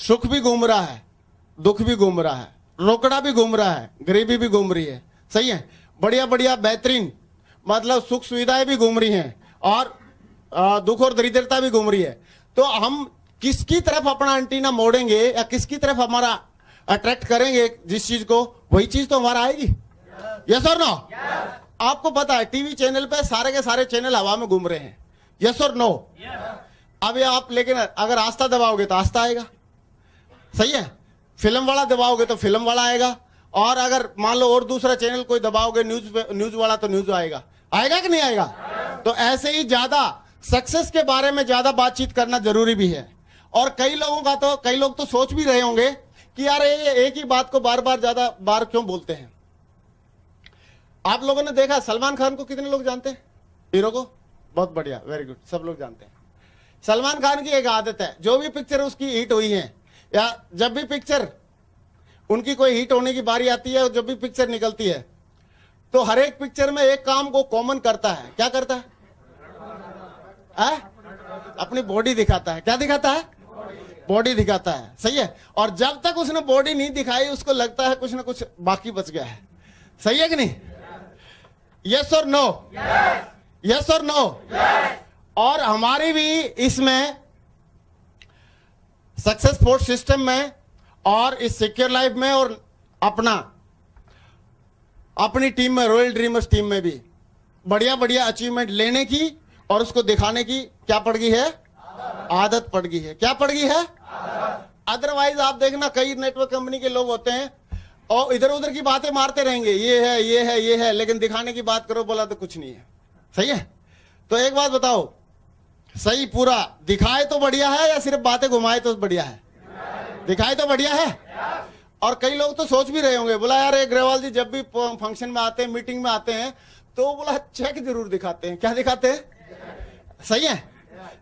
सुख भी घूम रहा है, दुख भी घूम रहा है, रोकड़ा भी घूम रहा है, गरीबी भी घूम रही है, सही है, बढ़िया बढ़िया बेहतरीन मतलब सुख सुविधाएं भी घूम रही हैं, और दुख और दरिद्रता भी घूम रही है। तो हम किसकी तरफ अपना एंटीना मोड़ेंगे या किसकी तरफ हमारा अट्रैक्ट करेंगे जिस चीज को, वही चीज तो हमारा आएगी। यस और नो? आपको पता है टीवी चैनल पे सारे के सारे चैनल हवा में घूम रहे हैं। यस और नो? अब ये आप लेकिन अगर आस्था दबाओगे तो आस्था आएगा, सही है, फिल्म वाला दबाओगे तो फिल्म वाला आएगा, और अगर मान लो और दूसरा चैनल कोई दबाओगे न्यूज वाला तो न्यूज आएगा। आएगा कि नहीं आएगा? तो ऐसे ही ज्यादा सक्सेस के बारे में ज्यादा बातचीत करना जरूरी भी है। और कई लोग तो सोच भी रहे होंगे कि यार ये एक ही बात को बार बार ज्यादा बार क्यों बोलते हैं। आप लोगों ने देखा सलमान खान को कितने लोग जानते हैं? हीरो को? बहुत बढ़िया, वेरी गुड, सब लोग जानते हैं। सलमान खान की एक आदत है, जो भी पिक्चर उसकी हिट हुई है या जब भी पिक्चर उनकी कोई हिट होने की बारी आती है, जब भी पिक्चर निकलती है तो हर एक पिक्चर में एक काम को कॉमन करता है। क्या करता है? अपनी बॉडी दिखाता है। क्या दिखाता है? बॉडी दिखाता है, सही है। और जब तक उसने बॉडी नहीं दिखाई उसको लगता है कुछ ना कुछ बाकी बच गया है, सही है कि नहीं? यस और नो? यस और नो? और हमारी भी इसमें सक्सेस फोर्स सिस्टम में और इस सिक्योर लाइफ में और अपनी टीम में, रॉयल ड्रीमर्स टीम में भी बढ़िया बढ़िया अचीवमेंट लेने की और उसको दिखाने की क्या पड़ गई है? आदत पड़ गई है। क्या पड़ गई है? अदरवाइज आप देखना कई नेटवर्क कंपनी के लोग होते हैं और इधर उधर की बातें मारते रहेंगे, ये है ये है ये है, लेकिन दिखाने की बात करो बोला तो कुछ नहीं है, सही है। तो एक बात बताओ, सही पूरा दिखाए तो बढ़िया है या सिर्फ बातें घुमाए तो बढ़िया है? दिखाए तो बढ़िया है। और कई लोग तो सोच भी रहे होंगे, बोला यार अग्रवाल जी जब भी फंक्शन में आते हैं, मीटिंग में आते हैं तो बोला चेक जरूर दिखाते हैं। क्या दिखाते हैं? सही है।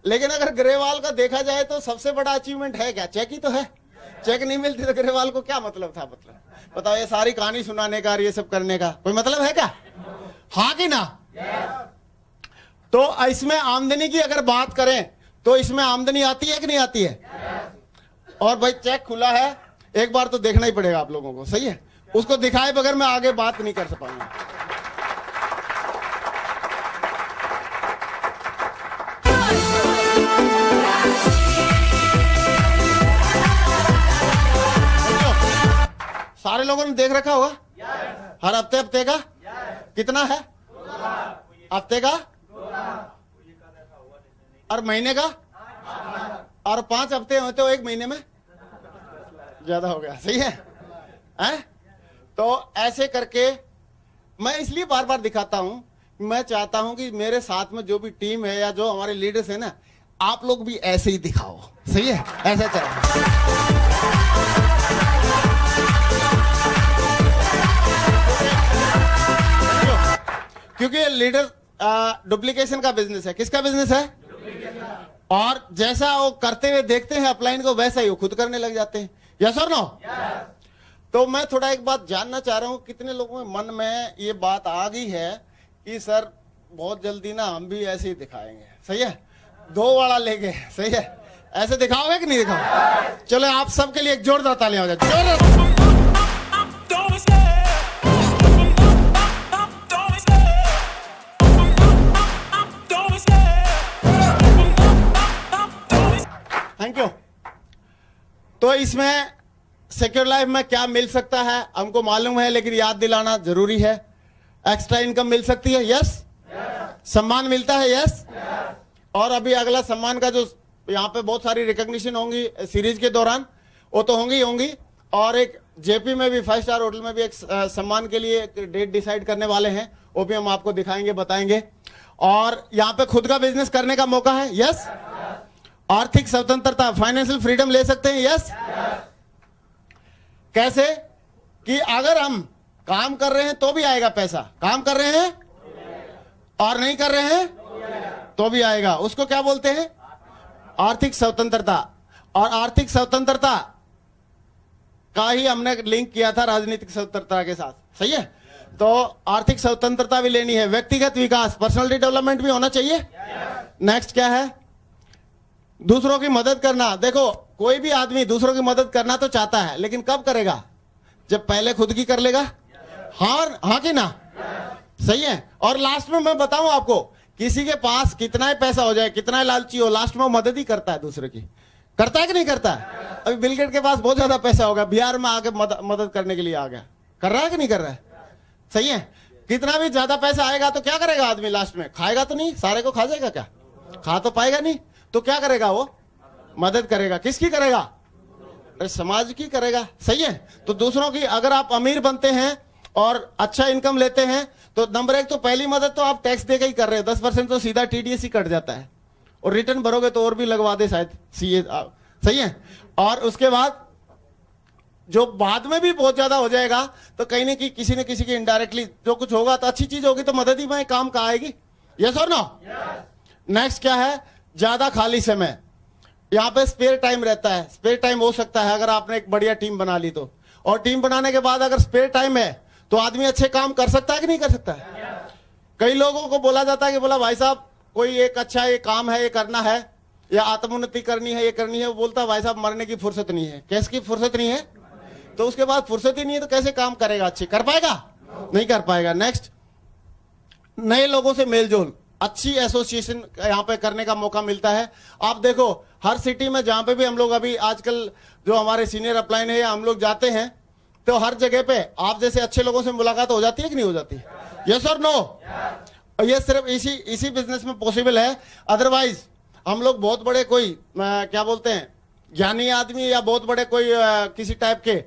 लेकिन अगर ग्रेवाल का देखा जाए तो सबसे बड़ा अचीवमेंट है क्या? चेक ही तो है। चेक नहीं मिलती तो ग्रेवाल को क्या मतलब था? मतलब बताओ, ये सारी कहानी सुनाने का, ये सब करने का कोई मतलब है क्या? हाँ कि ना? तो इसमें आमदनी की अगर बात करें तो इसमें आमदनी आती है कि नहीं आती है? और भाई चेक खुला है, एक बार तो देखना ही पड़ेगा आप लोगों को, सही है। उसको दिखाए बगैर मैं आगे बात नहीं कर पाऊंगा। सारे लोगों ने देख रखा होगा हर हफ्ते का कितना है? हफ्ते का और महीने का, और 5 हफ्ते होते हो एक महीने में, ज्यादा हो गया, सही है, तो ऐसे करके मैं इसलिए बार बार दिखाता हूं, मैं चाहता हूं कि मेरे साथ में जो भी टीम है या जो हमारे लीडर्स है ना, आप लोग भी ऐसे ही दिखाओ, सही है, ऐसे चलो। क्योंकि ये लीडर डुप्लीकेशन का बिजनेस है। किसका बिजनेस है? और जैसा वो करते हुए देखते हैं अपलाइन को, वैसा ही वो खुद करने लग जाते हैं। यस और नो? तो मैं थोड़ा एक बात जानना चाह रहा हूं, कितने लोगों के मन में ये बात आ गई है कि सर बहुत जल्दी ना हम भी ऐसे ही दिखाएंगे, सही है, 2 वाला लेके, सही है, ऐसे दिखाओगे कि नहीं दिखाओ? चलो आप सबके लिए एक जोरदार तालियां हो जाए। Thank you. तो इसमें सिक्योर लाइफ में क्या मिल सकता है हमको मालूम है, लेकिन याद दिलाना जरूरी है। एक्स्ट्रा इनकम मिल सकती है, यस। सम्मान मिलता है, यस। और अभी अगला सम्मान का जो यहाँ पे बहुत सारी रिकॉग्निशन होंगी सीरीज के दौरान, वो तो होंगी होंगी। और एक जेपी में भी 5 स्टार होटल में भी एक सम्मान के लिए एक डेट डिसाइड करने वाले हैं, वो भी हम आपको दिखाएंगे, बताएंगे। और यहाँ पे खुद का बिजनेस करने का मौका है, यस। आर्थिक स्वतंत्रता, फाइनेंशियल फ्रीडम ले सकते हैं, यस। कैसे? कि अगर हम काम कर रहे हैं तो भी आएगा पैसा, काम कर रहे हैं और नहीं कर रहे हैं तो भी आएगा। उसको क्या बोलते हैं? आर्थिक स्वतंत्रता। और आर्थिक स्वतंत्रता का ही हमने लिंक किया था राजनीतिक स्वतंत्रता के साथ, सही है। तो आर्थिक स्वतंत्रता भी लेनी है, व्यक्तिगत विकास, पर्सनालिटी डेवलपमेंट भी होना चाहिए। नेक्स्ट क्या है? दूसरों की मदद करना, देखो कोई भी आदमी दूसरों की मदद करना तो चाहता है, लेकिन कब करेगा? जब पहले खुद की कर लेगा। हाँ कि ना? सही है। और लास्ट में मैं बताऊं आपको, किसी के पास कितना ही पैसा हो जाए, कितना ही लालची हो, लास्ट में वो मदद ही करता है दूसरे की। करता है कि नहीं करता? अभी बिल गेट के पास बहुत ज्यादा पैसा होगा, बिहार में आके मदद करने के लिए आ गया। कर रहा है कि नहीं कर रहा है? सही है। कितना भी ज्यादा पैसा आएगा तो क्या करेगा आदमी? लास्ट में खाएगा तो नहीं, सारे को खा जाएगा क्या? खा तो पाएगा नहीं, तो क्या करेगा वो? मदद करेगा। किसकी करेगा? समाज की करेगा। सही है। तो दूसरों की, अगर आप अमीर बनते हैं और अच्छा इनकम लेते हैं तो नंबर एक तो पहली मदद तो आप टैक्स देकर ही कर रहे हैं। 10% तो सीधा टीडीएस ही कट जाता है, और रिटर्न भरोगे तो और भी लगवा दे शायद सीए। सही है। और उसके बाद जो बाद में भी बहुत ज्यादा हो जाएगा तो कहीं ना कहीं किसी न किसी की इनडायरेक्टली जो कुछ होगा, तो अच्छी चीज होगी तो मदद ही में काम का आएगी। यस और नो? नेक्स्ट क्या है? ज्यादा खाली समय। यहाँ पे स्पेयर टाइम रहता है। स्पेयर टाइम हो सकता है अगर आपने एक बढ़िया टीम बना ली तो, और टीम बनाने के बाद अगर स्पेयर टाइम है तो आदमी अच्छे काम कर सकता है कि नहीं कर सकता है? कई लोगों को बोला जाता है कि बोला भाई साहब कोई एक अच्छा ये काम है, ये करना है, या आत्मोन्नति करनी है, ये करनी है, वो बोलता है भाई साहब मरने की फुर्सत नहीं है। कैसे की फुर्सत नहीं है? तो उसके बाद फुर्सत ही नहीं है तो कैसे काम करेगा? अच्छे कर पाएगा? नहीं कर पाएगा। नेक्स्ट, नए लोगों से मेलजोल। अच्छी एसोसिएशन यहाँ पे करने का मौका मिलता है। आप देखो हर सिटी में जहां पे भी हम लोग अभी आजकल जो हमारे सीनियर अपलाइन है, हम लोग जाते हैं तो हर जगह पे आप जैसे अच्छे लोगों से मुलाकात हो जाती है कि नहीं हो जाती? यस और नो? ये सिर्फ इसी बिजनेस में पॉसिबल है। अदरवाइज हम लोग बहुत बड़े कोई क्या बोलते हैं ज्ञानी आदमी या बहुत बड़े कोई किसी टाइप के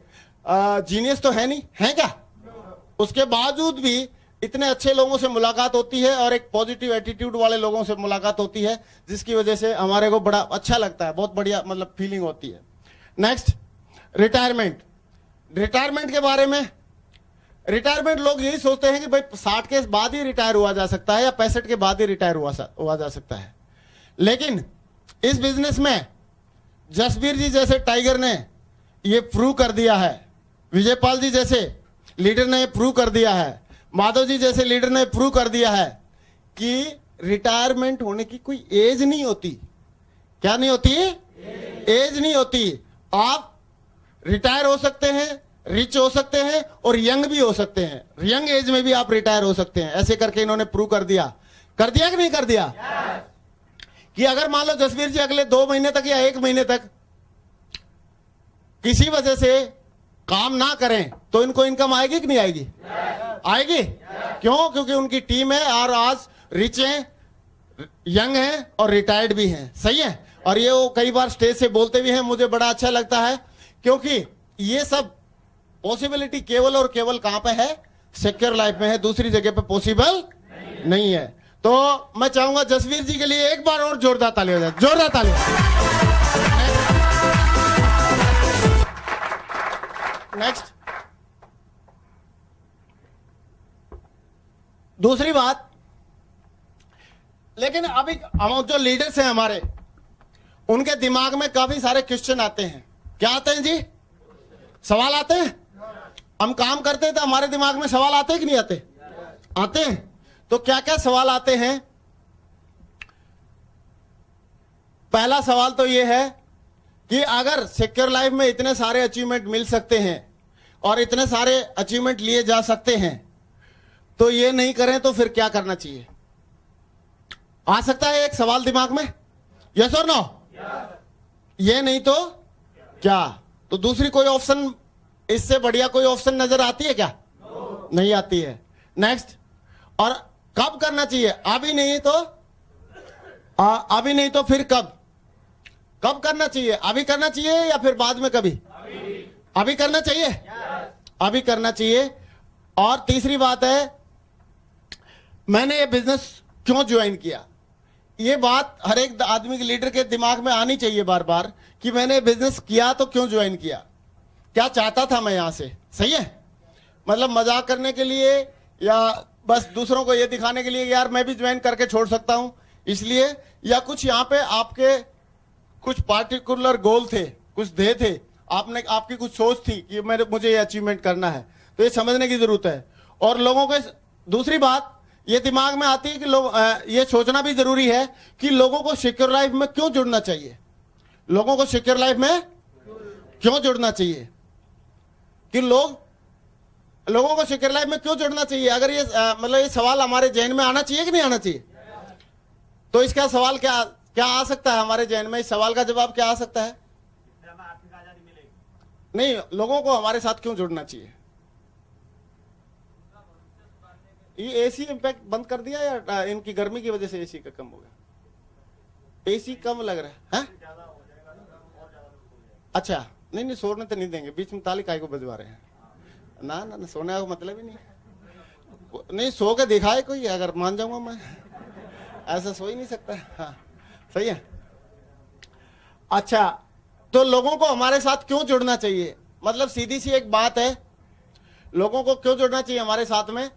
जीनियस तो है नहीं, है क्या? उसके बावजूद भी इतने अच्छे लोगों से मुलाकात होती है और एक पॉजिटिव एटीट्यूड वाले लोगों से मुलाकात होती है, जिसकी वजह से हमारे को बड़ा अच्छा लगता है, बहुत बढ़िया मतलब फीलिंग होती है। Next, retirement. रिटायरमेंट के बारे में, रिटायरमेंट लोग यही सोचते हैं कि भाई 60 के बाद ही रिटायर हुआ जा सकता है या 65 के बाद ही रिटायर हुआ जा सकता है। लेकिन इस बिजनेस में जसबीर जी जैसे टाइगर ने ये प्रूव कर दिया है, विजयपाल जी जैसे लीडर ने प्रूव कर दिया है, माधव जी जैसे लीडर ने प्रूव कर दिया है कि रिटायरमेंट होने की कोई एज नहीं होती। क्या नहीं होती? एज नहीं होती। आप रिटायर हो सकते हैं, रिच हो सकते हैं और यंग भी हो सकते हैं। यंग एज में भी आप रिटायर हो सकते हैं। ऐसे करके इन्होंने प्रूव कर दिया कि नहीं कर दिया? कि अगर मान लो जसबीर जी अगले 2 महीने तक या 1 महीने तक किसी वजह से काम ना करें तो इनको इनकम आएगी कि नहीं आएगी? आएगी। क्यों? क्योंकि उनकी टीम है और आज रिच हैं, यंग हैं और रिटायर्ड भी हैं। सही है। और ये वो कई बार स्टेज से बोलते भी हैं, मुझे बड़ा अच्छा लगता है, क्योंकि ये सब पॉसिबिलिटी केवल और केवल कहां पे है? सिक्योर लाइफ में है, दूसरी जगह पे पॉसिबल नहीं है। तो मैं चाहूंगा जसवीर जी के लिए एक बार और जोरदार ताली हो जाए, जोरदार ताली। नेक्स्ट, दूसरी बात, लेकिन अभी हम जो लीडर्स हैं हमारे, उनके दिमाग में काफी सारे क्वेश्चन आते हैं। क्या आते हैं जी? सवाल आते हैं। हम काम करते हैं तो हमारे दिमाग में सवाल आते हैं कि नहीं आते? आते हैं। तो क्या क्या सवाल आते हैं? पहला सवाल तो यह है कि अगर सिक्योर लाइफ में इतने सारे अचीवमेंट मिल सकते हैं और इतने सारे अचीवमेंट लिए जा सकते हैं, तो ये नहीं करें तो फिर क्या करना चाहिए? आ सकता है एक सवाल दिमाग में, यस और नो? ये नहीं तो क्या? तो दूसरी कोई ऑप्शन, इससे बढ़िया कोई ऑप्शन नजर आती है क्या? नहीं आती है। नेक्स्ट, और कब करना चाहिए? अभी नहीं तो अभी नहीं तो फिर कब? कब करना चाहिए? अभी करना चाहिए या फिर बाद में कभी? अभी करना चाहिए। अभी करना चाहिए। और तीसरी बात है, मैंने ये बिजनेस क्यों ज्वाइन किया? ये बात हर एक आदमी के लीडर के दिमाग में आनी चाहिए बार बार कि मैंने बिजनेस किया तो क्यों ज्वाइन किया, क्या चाहता था मैं यहां से। सही है। मतलब मजाक करने के लिए या बस दूसरों को ये दिखाने के लिए यार मैं भी ज्वाइन करके छोड़ सकता हूं इसलिए, या कुछ यहां पे आपके कुछ पार्टिकुलर गोल थे, कुछ ध्येय थे, आपकी कुछ सोच थी कि मुझे ये अचीवमेंट करना है, तो ये समझने की जरूरत है। और लोगों के दूसरी बात ये दिमाग में आती है कि लोग ये सोचना भी जरूरी है कि लोगों को सिक्योर लाइफ में क्यों जुड़ना चाहिए। लोगों को सिक्योर लाइफ में क्यों जुड़ना चाहिए, कि लोगों को सिक्योर लाइफ में क्यों जुड़ना चाहिए? अगर ये मतलब ये सवाल हमारे जहन में आना चाहिए कि नहीं आना चाहिए? तो इसका सवाल क्या क्या आ सकता है हमारे जहन में? इस सवाल का जवाब क्या आ सकता है? नहीं, लोगों को हमारे साथ क्यों जुड़ना चाहिए? ये एसी इम्पैक्ट बंद कर दिया या इनकी गर्मी की वजह से एसी का कम हो गया? एसी कम लग रहा है? अच्छा, नहीं सोने तो नहीं देंगे, बीच में ताली काय को बजवा रहे हैं? ना ना, सोने का मतलब ही नहीं सो के दिखाए कोई, अगर मान जाऊंगा मैं, ऐसा सो ही नहीं सकता। हाँ सही है। अच्छा, तो लोगों को हमारे साथ क्यों जुड़ना चाहिए? मतलब सीधी सी एक बात है, लोगों को क्यों जुड़ना चाहिए हमारे साथ में?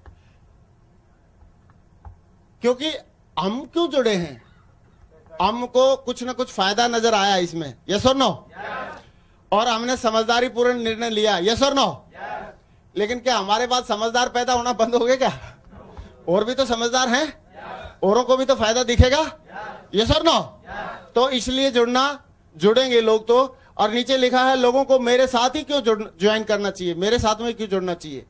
क्योंकि हम क्यों जुड़े हैं? हमको कुछ ना कुछ फायदा नजर आया इसमें, यस और नो? और हमने समझदारी पूर्ण निर्णय लिया, यस और नो? लेकिन क्या हमारे बाद समझदार पैदा होना बंद हो गए क्या? और भी तो समझदार हैं, औरों को भी तो फायदा दिखेगा, यस और नो? तो इसलिए जुड़ेंगे लोग तो। और नीचे लिखा है लोगों को मेरे साथ ही क्यों ज्वाइन करना चाहिए, मेरे साथ में क्यों जुड़ना चाहिए?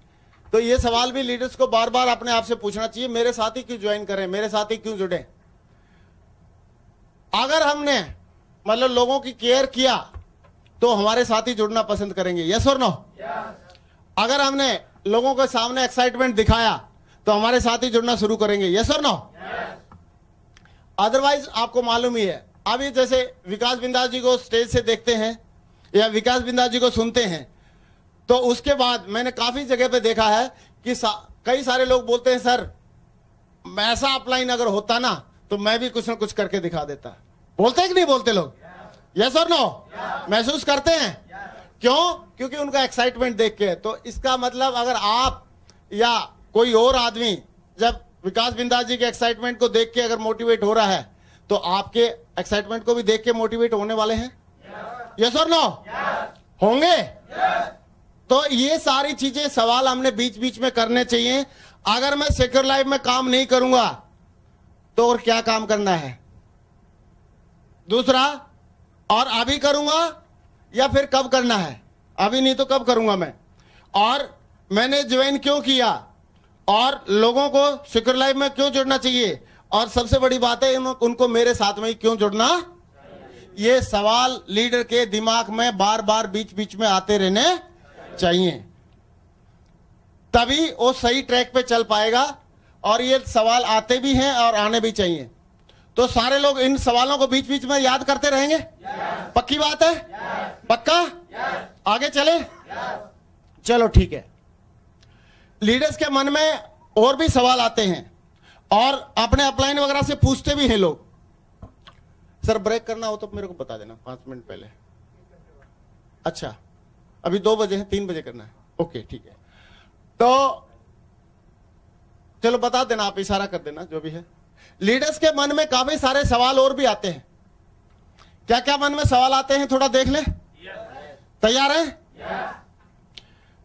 तो ये सवाल भी लीडर्स को बार बार अपने आप से पूछना चाहिए, मेरे साथ ही क्यों ज्वाइन करें, मेरे साथ ही क्यों जुड़े? अगर हमने मतलब लोगों की केयर किया तो हमारे साथ ही जुड़ना पसंद करेंगे, यस और नो? अगर हमने लोगों के सामने एक्साइटमेंट दिखाया तो हमारे साथ ही जुड़ना शुरू करेंगे, यस और नो? अदरवाइज आपको मालूम ही है, अभी जैसे विकास बिंदास जी को स्टेज से देखते हैं या विकास बिंदास जी को सुनते हैं, तो उसके बाद मैंने काफी जगह पे देखा है कि कई सारे लोग बोलते हैं सर ऐसा अपलाइन अगर होता ना तो मैं भी कुछ ना कुछ करके दिखा देता। बोलते हैं कि नहीं बोलते लोग, यस और नो? महसूस करते हैं? क्यों? क्योंकि उनका एक्साइटमेंट देख के। तो इसका मतलब अगर आप या कोई और आदमी जब विकास बिंदास जी के एक्साइटमेंट को देख के अगर मोटिवेट हो रहा है तो आपके एक्साइटमेंट को भी देख के मोटिवेट होने वाले हैं, यस और नो? होंगे? तो ये सारी चीजें सवाल हमने बीच बीच में करने चाहिए। अगर मैं सिक्योर लाइफ में काम नहीं करूंगा तो और क्या काम करना है? दूसरा, और अभी करूंगा या फिर कब करना है? अभी नहीं तो कब करूंगा मैं? और मैंने ज्वाइन क्यों किया? और लोगों को सिक्योर लाइफ में क्यों जुड़ना चाहिए? और सबसे बड़ी बात है उनको मेरे साथ में ही क्यों जुड़ना? ये सवाल लीडर के दिमाग में बार बार बीच बीच में आते रहने चाहिए, तभी वो सही ट्रैक पे चल पाएगा। और ये सवाल आते भी हैं और आने भी चाहिए। तो सारे लोग इन सवालों को बीच बीच में याद करते रहेंगे, पक्की बात है? पक्का? आगे चले? चलो ठीक है। लीडर्स के मन में और भी सवाल आते हैं और अपने अपलाइन वगैरह से पूछते भी हैं लोग, सर ब्रेक करना हो तो मेरे को बता देना 5 मिनट पहले। अच्छा, अभी 2 बजे है, 3 बजे करना है, ओके ठीक है। तो चलो बता देना, आप इशारा कर देना जो भी है। लीडर्स के मन में काफी सारे सवाल और भी आते हैं। क्या क्या मन में सवाल आते हैं थोड़ा देख ले। तैयार है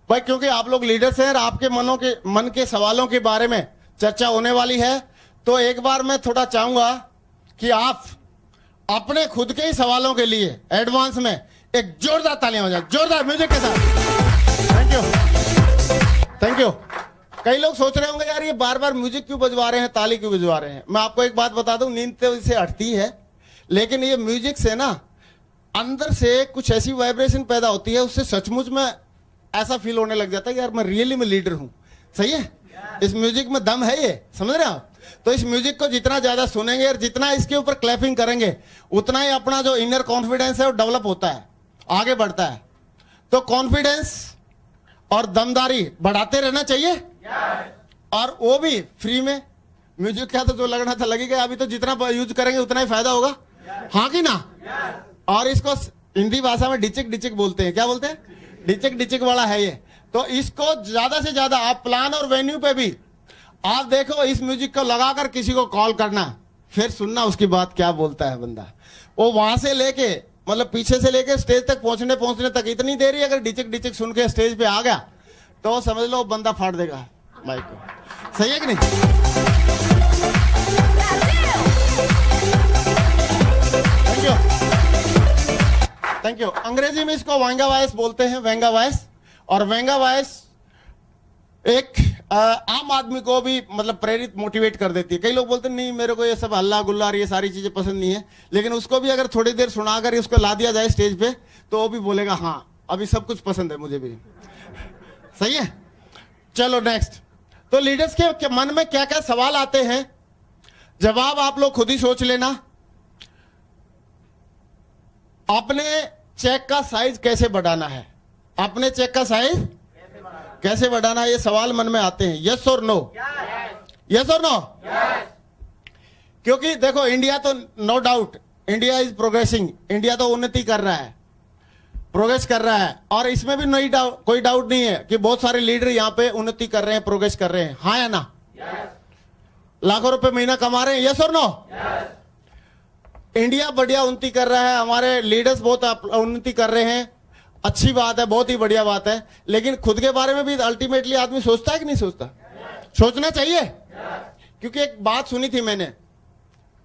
भाई? क्योंकि आप लोग लीडर्स हैं और आपके मन के सवालों के बारे में चर्चा होने वाली है। तो एक बार मैं थोड़ा चाहूंगा कि आप अपने खुद के ही सवालों के लिए एडवांस में एक जोरदार तालियां हो जाए, जोरदार म्यूजिक के साथ। Thank you, thank you. कई लोग सोच रहे होंगे यार ये बार बार म्यूजिक क्यों बजवा रहे हैं, ताली क्यों बजवा रहे हैं। मैं आपको एक बात बता दूं, नींद तो इससे हटती है, लेकिन ये म्यूजिक से ना अंदर से कुछ ऐसी वाइब्रेशन पैदा होती है, उससे सचमुच में ऐसा फील होने लग जाता है यार मैं रियली में लीडर हूं। सही है? इस म्यूजिक में दम है, ये समझ रहे हो आप? तो इस म्यूजिक को जितना ज्यादा सुनेंगे और जितना इसके ऊपर क्लैपिंग करेंगे उतना ही अपना जो इनर कॉन्फिडेंस है वो डेवलप होता है, आगे बढ़ता है। तो कॉन्फिडेंस और दमदारी बढ़ाते रहना चाहिए, और वो भी फ्री में। म्यूजिक का तो जो लगना था लगेगा, अभी तो जितना यूज करेंगे उतना ही फायदा होगा, हाँ कि ना? और इसको हिंदी भाषा में डिचिक डिचिक बोलते हैं। क्या बोलते हैं? डिचिक डिचिक वाला है ये। तो इसको ज्यादा से ज्यादा आप प्लान और वेन्यू पे भी आप देखो, इस म्यूजिक को लगाकर किसी को कॉल करना, फिर सुनना उसकी बात क्या बोलता है बंदा। वो वहां से लेके मतलब पीछे से लेके स्टेज तक पहुंचने तक इतनी देर ही अगर डिचिक डिचिक सुन के स्टेज पे आ गया तो समझ लो बंदा फाड़ देगा माइक को। सही है कि नहीं? Thank you. Thank you. अंग्रेजी में इसको वेंगा वॉइस बोलते हैं, वेंगा वॉइस। और वेंगा वॉइस एक आम आदमी को भी मतलब प्रेरित मोटिवेट कर देती है। कई लोग बोलते हैं नहीं मेरे को ये सब हल्ला गुल्ला और ये सारी चीजें पसंद नहीं है, लेकिन उसको भी अगर थोड़ी देर सुनाकर उसको ला दिया जाए स्टेज पे तो वो भी बोलेगा हाँ अभी सब कुछ पसंद है मुझे भी। सही है। चलो नेक्स्ट। तो लीडर्स के मन में क्या क्या सवाल आते हैं, जवाब आप लोग खुद ही सोच लेना। अपने चेक का साइज कैसे बढ़ाना है, अपने चेक का साइज कैसे बढ़ाना है, ये सवाल मन में आते हैं। यस और नो, यस और नो। क्योंकि देखो इंडिया तो no doubt India is progressing, India तो उन्नति कर रहा है, प्रोग्रेस कर रहा है। और इसमें भी नहीं कोई डाउट नहीं है कि बहुत सारे लीडर यहां पे उन्नति कर रहे हैं, प्रोग्रेस कर रहे हैं। हाँ या ना? लाखों रुपए महीना कमा रहे हैं। यस और नो? इंडिया बढ़िया उन्नति कर रहा है, हमारे लीडर्स बहुत उन्नति कर रहे हैं, अच्छी बात है, बहुत ही बढ़िया बात है। लेकिन खुद के बारे में भी अल्टीमेटली आदमी सोचता है कि नहीं सोचता? सोचना चाहिए। क्योंकि एक बात सुनी थी मैंने,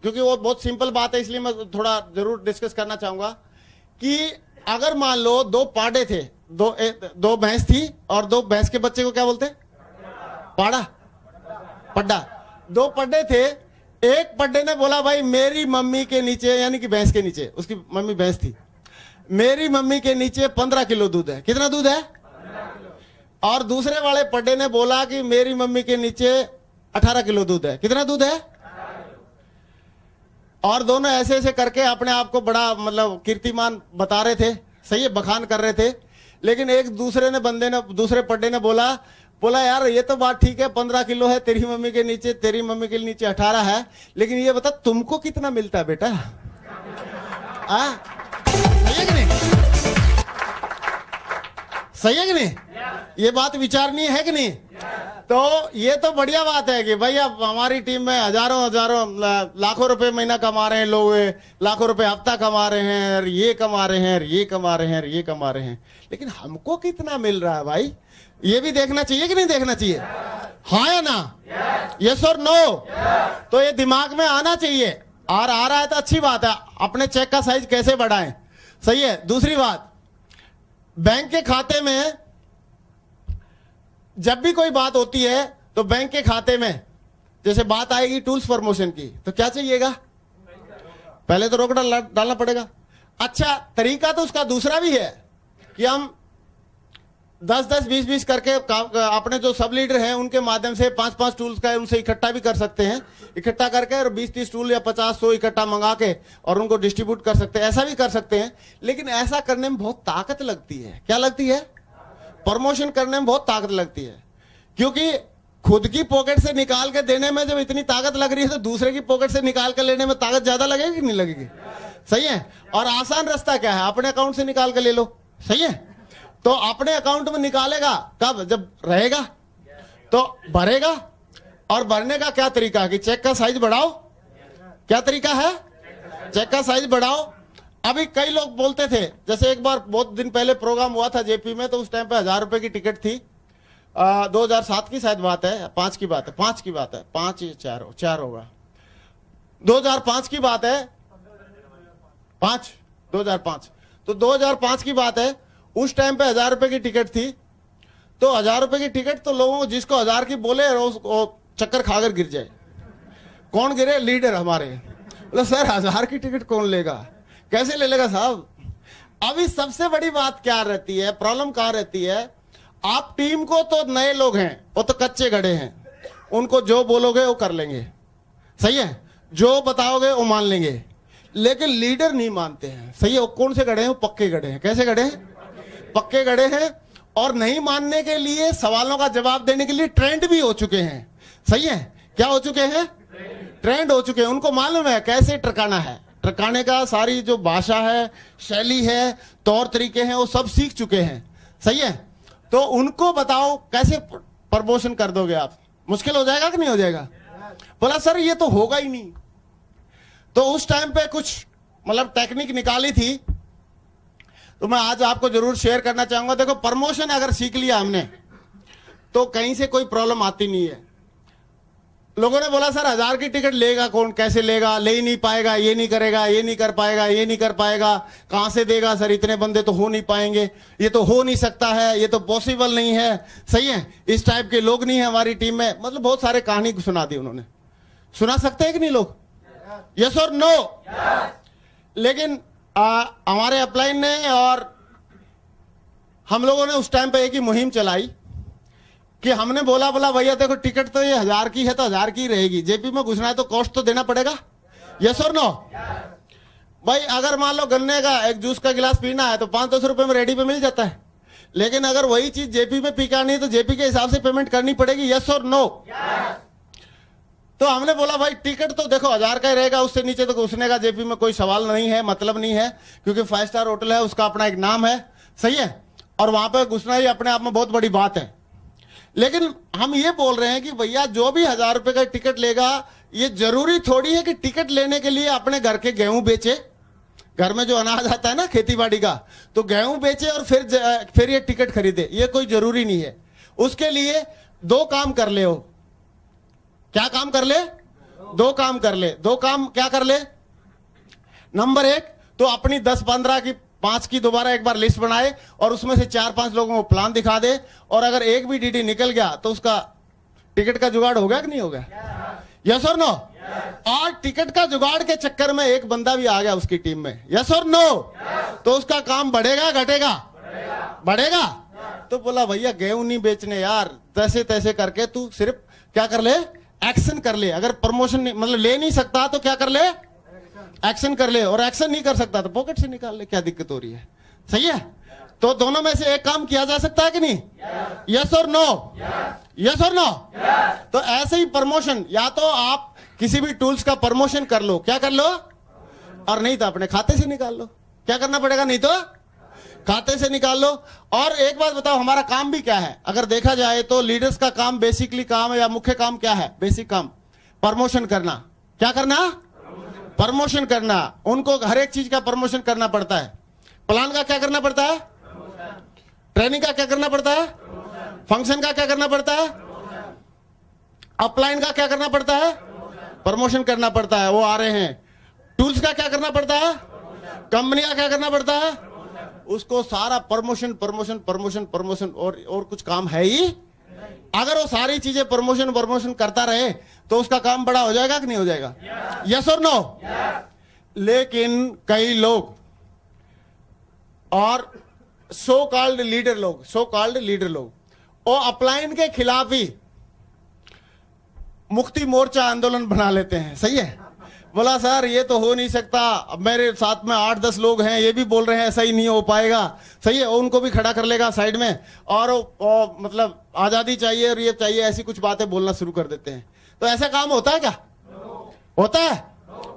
क्योंकि वो बहुत सिंपल बात है इसलिए मैं थोड़ा जरूर डिस्कस करना चाहूंगा कि अगर मान लो दो पाड़े थे, दो भैंस थी और दो भैंस के बच्चे को क्या बोलते? पाड़ा, पड्डा। दो पड्डे थे, एक पड्डे ने बोला भाई मेरी मम्मी के नीचे, यानी कि भैंस के नीचे, उसकी मम्मी भैंस थी, मेरी मम्मी के नीचे 15 किलो दूध है। कितना दूध है? 15 किलो। और दूसरे वाले पड्डे ने बोला कि मेरी मम्मी के नीचे 18 किलो दूध है। कितना दूध है? 18 किलो। और दोनों ऐसे ऐसे करके अपने आप को बड़ा मतलब कीर्तिमान बता रहे थे, सही है, बखान कर रहे थे। लेकिन एक दूसरे पड्डे ने बोला यार ये तो बात ठीक है 15 किलो है तेरी मम्मी के नीचे 18 है, लेकिन ये बता तुमको कितना मिलता है बेटा? सही है कि नहीं? सही है कि नहीं? ये बात विचारणीय है कि नहीं? तो ये तो बढ़िया बात है कि भाई अब हमारी टीम में हजारों लाखों रुपए महीना कमा रहे हैं लोग, लाखों रुपए हफ्ता कमा रहे हैं, और ये कमा रहे हैं, और ये कमा रहे हैं, और ये कमा रहे हैं, लेकिन हमको कितना मिल रहा है भाई? ये भी देखना चाहिए कि नहीं देखना चाहिए? हाँ या ना? यस और नो? तो ये दिमाग में आना चाहिए, और आ रहा है तो अच्छी बात है। अपने चेक का साइज कैसे बढ़ाएं, सही है। दूसरी बात, बैंक के खाते में जब भी कोई बात होती है तो बैंक के खाते में जैसे बात आएगी टूल्स प्रमोशन की, तो क्या चाहिएगा? पहले तो रोक डालना पड़ेगा। अच्छा, तरीका तो उसका दूसरा भी है कि हम 10-10, 20-20 करके अपने जो सब लीडर हैं उनके माध्यम से 5-5 टूल्स का उनसे इकट्ठा भी कर सकते हैं, इकट्ठा करके और 20-30 टूल या 50-100 इकट्ठा मंगा के और उनको डिस्ट्रीब्यूट कर सकते हैं, ऐसा भी कर सकते हैं। लेकिन ऐसा करने में बहुत ताकत लगती है। क्या लगती है? प्रमोशन करने में बहुत ताकत लगती है, क्योंकि खुद की पॉकेट से निकाल के देने में जब इतनी ताकत लग रही है तो दूसरे की पॉकेट से निकाल कर लेने में ताकत ज्यादा लगेगी कि नहीं लगेगी? सही है। और आसान रास्ता क्या है? अपने अकाउंट से निकाल कर ले लो। सही है। तो अपने अकाउंट में निकालेगा कब? जब रहेगा तो भरेगा। और भरने का क्या तरीका है कि चेक का साइज बढ़ाओ। क्या तरीका है? चेक का साइज बढ़ाओ। अभी कई लोग बोलते थे, जैसे एक बार बहुत दिन पहले प्रोग्राम हुआ था जेपी में, तो उस टाइम पे 1000 रुपए की टिकट थी। 2007 की शायद बात है, 5 की बात है, 5 या 4 होगा, 2005 की बात है, 2005। तो 2005 की बात है। उस टाइम पे 1000 रुपए की टिकट थी। तो 1000 रुपए की टिकट तो लोगों को जिसको 1000 की बोले वो चक्कर खाकर गिर जाए। कौन गिरे? लीडर हमारे। बोले सर 1000 की टिकट कौन लेगा? कैसे ले लेगा साहब? अभी सबसे बड़ी बात क्या रहती है, प्रॉब्लम क्या रहती है? आप टीम को तो नए लोग हैं, वो तो कच्चे गड़े हैं, उनको जो बोलोगे वो कर लेंगे। सही है। जो बताओगे वो मान लेंगे, लेकिन लीडर नहीं मानते हैं। सही है। वो कौन से गड़े हैं? वो पक्के गड़े हैं। कैसे गड़े हैं? पक्के गड़े हैं। और नहीं मानने के लिए, सवालों का जवाब देने के लिए ट्रेंड भी हो चुके हैं। सही है। क्या हो चुके हैं? ट्रेंड हो चुके हैं। उनको मालूम है कैसे टरकाना है, टरकाने का सारी जो भाषा है, शैली है, तौर तरीके हैं, वो सब सीख चुके हैं। सही है। तो उनको बताओ कैसे प्रमोशन कर दोगे आप? मुश्किल हो जाएगा कि नहीं हो जाएगा? बोला सर ये तो होगा ही नहीं। तो उस टाइम पे कुछ मतलब टेक्निक निकाली थी, तो मैं आज आपको जरूर शेयर करना चाहूंगा। देखो, प्रमोशन अगर सीख लिया हमने तो कहीं से कोई प्रॉब्लम आती नहीं है। लोगों ने बोला सर 1000 की टिकट लेगा कौन, कैसे लेगा, ले ही नहीं पाएगा, ये नहीं करेगा, ये नहीं कर पाएगा, ये नहीं कर पाएगा, कहां से देगा सर, इतने बंदे तो हो नहीं पाएंगे, ये तो हो नहीं सकता है, ये तो पॉसिबल नहीं है। सही है, इस टाइप के लोग नहीं है हमारी टीम में, मतलब बहुत सारे कहानी सुना दी उन्होंने। सुना सकते हैं कि नहीं लोग? यस और नो? लेकिन हमारे अपलाइन ने और हम लोगों ने उस टाइम पे एक ही मुहिम चलाई कि हमने बोला भैया देखो टिकट तो ये 1000 की है तो 1000 की रहेगी, जेपी में घुसना है तो कॉस्ट तो देना पड़ेगा। यस और नो? भाई अगर मान लो गन्ने का एक जूस का गिलास पीना है तो 500 रुपए में रेडी पे मिल जाता है, लेकिन अगर वही चीज जेपी में पी करनी है तो जेपी के हिसाब से पेमेंट करनी पड़ेगी। यस और नो? तो हमने बोला भाई टिकट तो देखो 1000 का ही रहेगा, उससे नीचे तो घुसने का जेपी में कोई सवाल नहीं है, मतलब नहीं है, क्योंकि 5 स्टार होटल है, उसका अपना एक नाम है। सही है, और वहां पर घुसना ही अपने आप में बहुत बड़ी बात है। लेकिन हम ये बोल रहे हैं कि भैया जो भी 1000 रुपए का टिकट लेगा, ये जरूरी थोड़ी है कि टिकट लेने के लिए अपने घर के गेहूं बेचे, घर में जो अनाज आता है ना खेती बाड़ी का, तो गेहूं बेचे और फिर ये टिकट खरीदे, ये कोई जरूरी नहीं है। उसके लिए 2 काम कर ले हो। क्या काम कर ले? 2 काम कर ले। 2 काम क्या कर ले? नंबर 1 तो अपनी 10-15 की 5 की दोबारा एक बार लिस्ट बनाए और उसमें से 4-5 लोगों को प्लान दिखा दे, और अगर एक भी डीडी निकल गया तो उसका टिकट का जुगाड़ हो गया कि नहीं हो गया? यस और नो? और टिकट का जुगाड़ के चक्कर में एक बंदा भी आ गया उसकी टीम में, यस और नो? तो उसका काम बढ़ेगा घटेगा? बढ़ेगा। तो बोला भैया गेहूं नहीं बेचने यार, तैसे तैसे करके तू सिर्फ क्या कर ले? एक्शन कर ले। अगर प्रमोशन मतलब ले नहीं सकता तो क्या कर ले? एक्शन कर ले। और एक्शन नहीं कर सकता तो पॉकेट से निकाल ले, क्या दिक्कत हो रही है? सही है, तो दोनों में से एक काम किया जा सकता है कि नहीं? यस और नो? यस और नो? तो ऐसे ही प्रमोशन, या तो आप किसी भी टूल्स का प्रमोशन कर लो, क्या कर लो, और नहीं तो अपने खाते से निकाल लो। क्या करना पड़ेगा? नहीं तो खाते से निकाल लो। और एक बात बताओ, हमारा काम भी क्या है? अगर देखा जाए तो लीडर्स का काम बेसिकली काम है या मुख्य काम क्या है? बेसिक काम प्रमोशन करना। क्या करना? प्रमोशन करना। उनको हर एक चीज का प्रमोशन करना पड़ता है। प्लान का क्या करना पड़ता है? ट्रेनिंग का क्या करना पड़ता है? फंक्शन का क्या करना पड़ता है? अपलाइन का क्या करना पड़ता है? प्रमोशन करना पड़ता है। वो आ रहे हैं। टूल्स का क्या करना पड़ता है? कंपनी का क्या करना पड़ता है? उसको सारा प्रमोशन प्रमोशन प्रमोशन प्रमोशन, और कुछ काम है ही? अगर वो सारी चीजें प्रमोशन प्रमोशन करता रहे तो उसका काम बड़ा हो जाएगा कि नहीं हो जाएगा? यस और नो? लेकिन कई लोग और सो कॉल्ड लीडर लोग वो अपलाइन के खिलाफ ही मुक्ति मोर्चा आंदोलन बना लेते हैं। सही है, बोला सर ये तो हो नहीं सकता, अब मेरे साथ में 8-10 लोग हैं, ये भी बोल रहे हैं ऐसा ही नहीं हो पाएगा। सही है, उनको भी खड़ा कर लेगा साइड में, और मतलब आजादी चाहिए और ये चाहिए, ऐसी कुछ बातें बोलना शुरू कर देते हैं। तो ऐसा काम होता है क्या? होता है?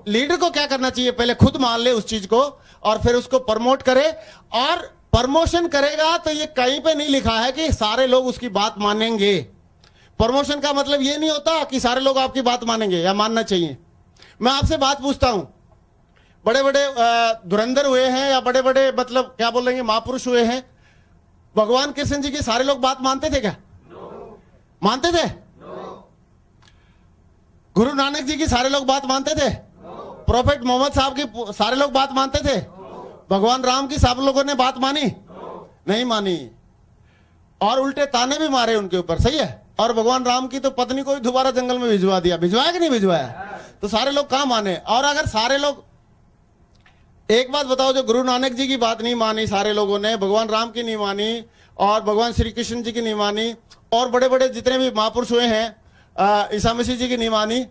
लीडर को क्या करना चाहिए? पहले खुद मान ले उस चीज को और फिर उसको प्रमोट करे। और प्रमोशन करेगा तो ये कहीं पे नहीं लिखा है कि सारे लोग उसकी बात मानेंगे। प्रमोशन का मतलब ये नहीं होता कि सारे लोग आपकी बात मानेंगे या मानना चाहिए। मैं आपसे बात पूछता हूं, बड़े बड़े धुरंधर हुए हैं या बड़े बड़े मतलब क्या बोलेंगे महापुरुष हुए हैं, भगवान कृष्ण जी की सारे लोग बात मानते थे क्या? मानते थे? गुरु नानक जी की सारे लोग बात मानते थे? प्रोफेट मोहम्मद साहब की सारे लोग बात मानते थे? भगवान राम की सब लोगों ने बात मानी? नहीं मानी, और उल्टे ताने भी मारे उनके ऊपर। सही है, और भगवान राम की तो पत्नी को भी दोबारा जंगल में भिजवा दिया। भिजवाया कि नहीं भिजवाया? तो सारे लोग कहां माने? और अगर सारे लोग, एक बात बताओ, जो गुरु नानक जी की बात नहीं मानी सारे लोगों ने, भगवान राम की नहीं मानी, और भगवान श्री कृष्ण जी की नहीं मानी, और बड़े बड़े जितने भी महापुरुष हुए हैं ईसा मसीह जी की नहीं मानी,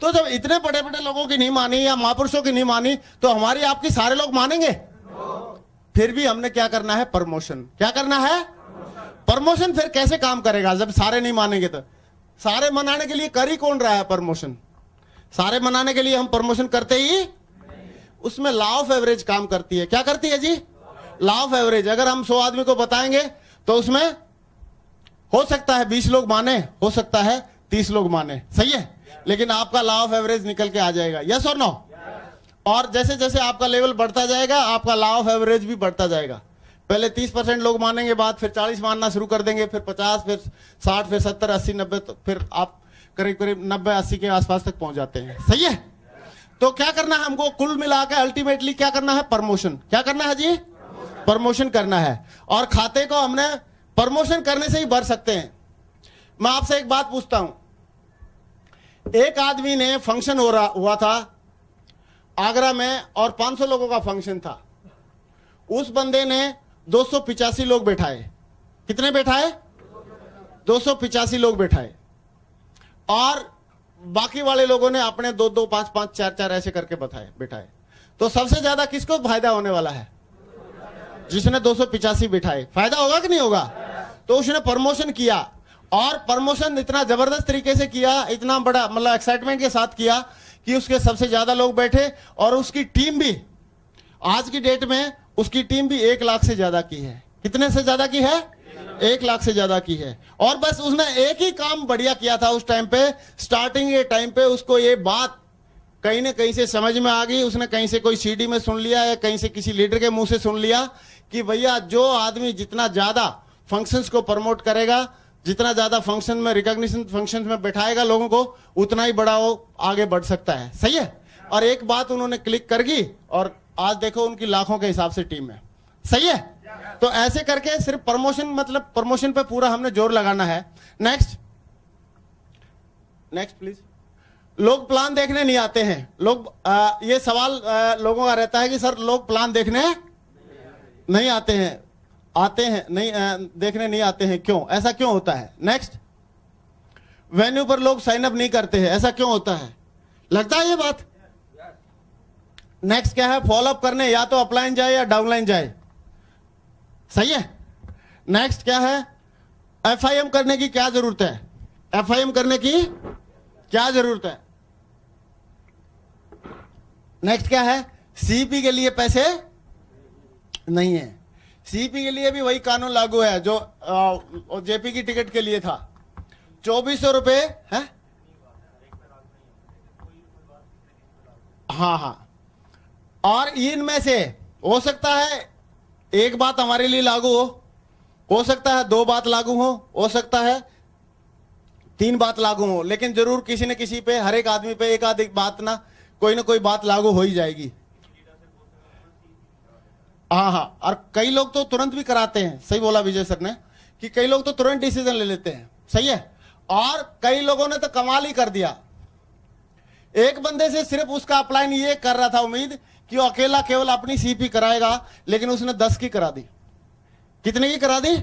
तो जब इतने बड़े बड़े लोगों की नहीं मानी या महापुरुषों की नहीं मानी, तो हमारी आपकी सारे लोग मानेंगे? फिर भी हमने क्या करना है? प्रमोशन। क्या करना है? प्रमोशन। फिर कैसे काम करेगा जब सारे नहीं मानेंगे? तो सारे मनाने के लिए कर ही कौन रहा है प्रमोशन? सारे मनाने के लिए हम प्रमोशन करते ही, उसमें लॉ ऑफ एवरेज काम करती है। क्या करती है जी? Law of average. अगर हम 100 आदमी को बताएंगे तो उसमें हो सकता है 20 लोग माने, हो सकता है 30 लोग माने। सही है, लेकिन आपका लॉ ऑफ एवरेज निकल के आ जाएगा। यस और नो? और जैसे जैसे आपका लेवल बढ़ता जाएगा आपका लॉ ऑफ एवरेज भी बढ़ता जाएगा। पहले 30% लोग मानेंगे, बात फिर 40 मानना शुरू कर देंगे, फिर 50, फिर 60, फिर 70, 80, 90, तो फिर आप करीब करीब 90-80 के आसपास तक पहुंच जाते हैं। सही है। तो क्या करना है हमको, कुल मिलाकर अल्टीमेटली क्या करना है, प्रमोशन। क्या करना है जी, प्रमोशन करना है। और खाते को हमने प्रमोशन करने से ही भर सकते हैं। मैं आपसे एक बात पूछता हूं, एक आदमी ने फंक्शन हुआ था आगरा में और 500 लोगों का फंक्शन था। उस बंदे ने 285 लोग बैठाए। कितने बैठाए, 285 लोग बैठाए। और बाकी वाले लोगों ने अपने 2-2, 5-5, 4-4 ऐसे करके बैठाए। तो सबसे ज्यादा किसको फायदा होने वाला है, जिसने 285 बैठाए। फायदा होगा कि नहीं होगा। तो उसने प्रमोशन किया, और प्रमोशन इतना जबरदस्त तरीके से किया, इतना बड़ा मतलब एक्साइटमेंट के साथ किया कि उसके सबसे ज्यादा लोग बैठे। और उसकी टीम भी आज की डेट में उसकी टीम भी 1 लाख से ज्यादा की है। कितने से ज्यादा की है, 1 लाख से ज्यादा की है। और बस उसने एक ही काम बढ़िया किया था उस टाइम पे, स्टार्टिंग के टाइम पे उसको ये बात कहीं ना कहीं से समझ में आ गई। उसने कहीं से कोई सीडी में सुन लिया या कहीं से किसी लीडर के मुंह से सुन लिया कि भैया जो आदमी जितना ज्यादा फंक्शंस को प्रमोट करेगा, जितना ज्यादा फंक्शन में रिकॉग्निशन फंक्शन में बैठाएगा लोगों को, उतना ही बड़ा वो आगे बढ़ सकता है। सही है। और एक बात उन्होंने क्लिक कर दी और आज देखो उनकी लाखों के हिसाब से टीम है। सही है। तो ऐसे करके सिर्फ प्रमोशन, मतलब प्रमोशन पे पूरा हमने जोर लगाना है। Next please. लोग प्लान देखने नहीं आते हैं। लोग ये सवाल लोगों का रहता है कि सर लोग प्लान देखने नहीं आते हैं। आते हैं नहीं, देखने नहीं आते हैं, क्यों, ऐसा क्यों होता है। नेक्स्ट। वेन्यू पर लोग साइन अप नहीं करते हैं, ऐसा क्यों होता है, लगता है ये बात। नेक्स्ट क्या है, फॉलोअप करने या तो अपलाइन जाए या डाउनलाइन जाए। सही है। नेक्स्ट क्या है, एफआईएम करने की क्या जरूरत है, एफआईएम करने की क्या जरूरत है। नेक्स्ट क्या है, सीपी के लिए पैसे नहीं है। सीपी के लिए भी वही कानून लागू है जो जेपी की टिकट के लिए था, 2400 रुपए है। हाँ। और इनमें से हो सकता है एक बात हमारे लिए लागू हो सकता है 2 बात लागू हो सकता है 3 बात लागू हो, लेकिन जरूर किसी न किसी पे, हर एक आदमी पे एक आधी बात ना कोई बात लागू हो ही जाएगी। हाँ। और कई लोग तो तुरंत भी कराते हैं। सही बोला विजय सर ने कि कई लोग तो तुरंत डिसीजन ले लेते हैं। सही है। और कई लोगों ने तो कमाल ही कर दिया। एक बंदे से सिर्फ उसका अपलाइन ये कर रहा था उम्मीद कि वो अकेला केवल अपनी सीपी कराएगा, लेकिन उसने 10 की करा दी। कितने की करा दी।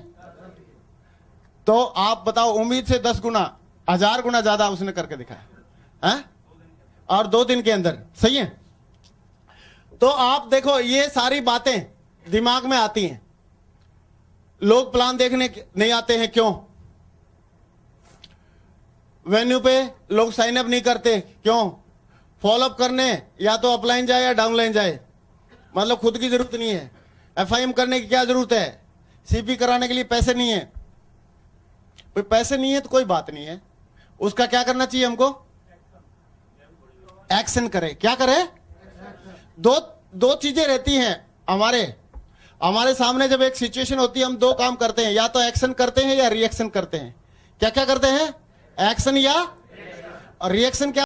तो आप बताओ, उम्मीद से 10 गुना, 1000 गुना ज्यादा उसने करके दिखाया है, और 2 दिन के अंदर। सही है। तो आप देखो ये सारी बातें दिमाग में आती हैं। लोग प्लान देखने नहीं आते हैं, क्यों। वेन्यू पे लोग साइन अप नहीं करते, क्यों। फॉलोअप करने या तो अपलाइन जाए या डाउनलाइन जाए, मतलब खुद की जरूरत नहीं है। एफआईएम करने की क्या जरूरत है, सीपी कराने के लिए पैसे नहीं है। कोई पैसे नहीं है तो कोई बात नहीं है, उसका क्या करना चाहिए हमको, एक्शन करे। क्या करे, दो चीजें रहती हैं हमारे सामने। जब एक सिचुएशन होती है हम 2 काम करते हैं, या तो एक्शन करते हैं या रिएक्शन करते हैं। क्या क्या करते हैं, एक्शन या रिएक्शन। क्या